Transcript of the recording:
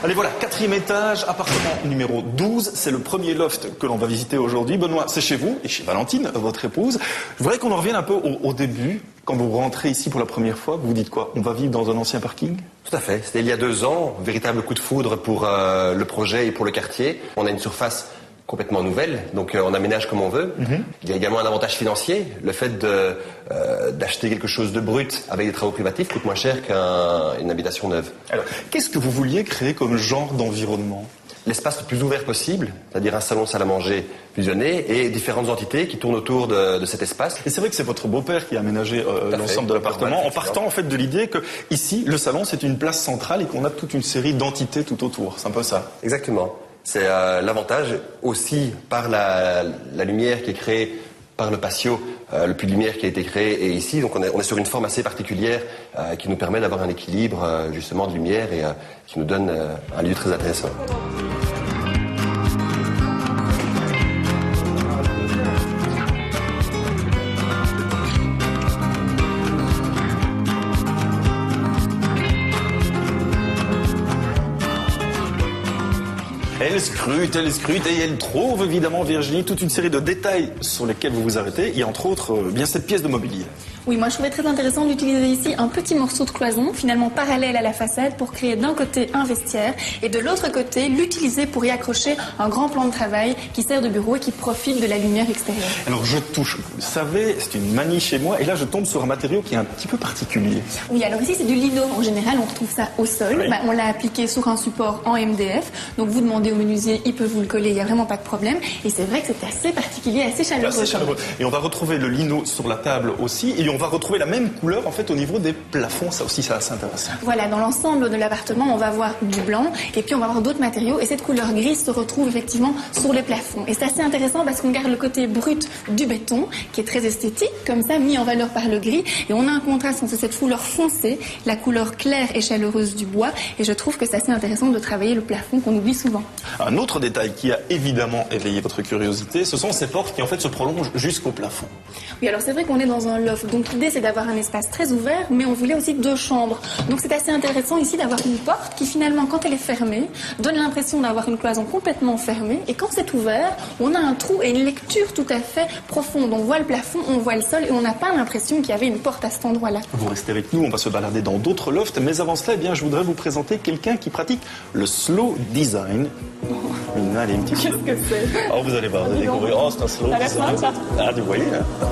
Allez voilà, 4e étage, appartement numéro 12. C'est le premier loft que l'on va visiter aujourd'hui. Benoît, c'est chez vous et chez Valentine, votre épouse. Je voudrais qu'on en revienne un peu au début. Quand vous rentrez ici pour la première fois, vous vous dites quoi? On va vivre dans un ancien parking? Tout à fait. C'était il y a 2 ans, véritable coup de foudre pour le projet et pour le quartier. On a une surface complètement nouvelle, donc on aménage comme on veut. Il y a également un avantage financier. Le fait d'acheter quelque chose de brut avec des travaux privatifs coûte moins cher qu'une habitation neuve. Alors, qu'est-ce que vous vouliez créer comme genre d'environnement? L'espace le plus ouvert possible, c'est-à-dire un salon, salle à manger fusionné et différentes entités qui tournent autour de cet espace. Et c'est vrai que c'est votre beau-père qui a aménagé l'ensemble de l'appartement en partant en fait de l'idée que ici, le salon, c'est une place centrale et qu'on a toute une série d'entités tout autour. C'est un peu ça. Exactement. C'est l'avantage aussi par la lumière qui est créée par le patio, le puits de lumière qui a été créé et ici, donc on est sur une forme assez particulière qui nous permet d'avoir un équilibre justement de lumière et qui nous donne un lieu très intéressant. Elle scrute et elle trouve évidemment, Virginie, toute une série de détails sur lesquels vous vous arrêtez et entre autres bien cette pièce de mobilier. Oui, moi je trouvais très intéressant d'utiliser ici un petit morceau de cloison, finalement parallèle à la façade, pour créer d'un côté un vestiaire et de l'autre côté l'utiliser pour y accrocher un grand plan de travail qui sert de bureau et qui profite de la lumière extérieure. Alors je touche, vous savez, c'est une manie chez moi et là je tombe sur un matériau qui est un petit peu particulier. Oui, alors ici c'est du lino. En général on retrouve ça au sol. Oui. On l'a appliqué sur un support en MDF. Donc vous demandez au menuisier, il peut vous le coller, il n'y a vraiment pas de problème. Et c'est vrai que c'est assez particulier, assez chaleureux. Assez chaleureux. Et on va retrouver le lino sur la table aussi et on va retrouver la même couleur en fait au niveau des plafonds. Ça aussi c'est assez intéressant. Voilà, dans l'ensemble de l'appartement on va avoir du blanc et puis on va avoir d'autres matériaux et cette couleur grise se retrouve effectivement sur les plafonds. Et c'est assez intéressant parce qu'on garde le côté brut du béton qui est très esthétique, comme ça mis en valeur par le gris, et on a un contraste entre cette couleur foncée, la couleur claire et chaleureuse du bois, et je trouve que c'est assez intéressant de travailler le plafond qu'on oublie souvent. Un autre détail qui a évidemment éveillé votre curiosité, ce sont ces portes qui en fait se prolongent jusqu'au plafond. Oui, alors c'est vrai qu'on est dans un loft, donc l'idée c'est d'avoir un espace très ouvert, mais on voulait aussi 2 chambres. Donc c'est assez intéressant ici d'avoir une porte qui finalement, quand elle est fermée, donne l'impression d'avoir une cloison complètement fermée, et quand c'est ouvert, on a un trou et une lecture tout à fait profonde. On voit le plafond, on voit le sol, et on n'a pas l'impression qu'il y avait une porte à cet endroit-là. Vous restez avec nous, on va se balader dans d'autres lofts, mais avant cela, eh bien, je voudrais vous présenter quelqu'un qui pratique le slow design. Allez, une petite... Qu'est-ce que c'est? Oh, vous allez voir, vous allez découvrir. Oh, c'est un slow design. Ah, vous voyez, hein.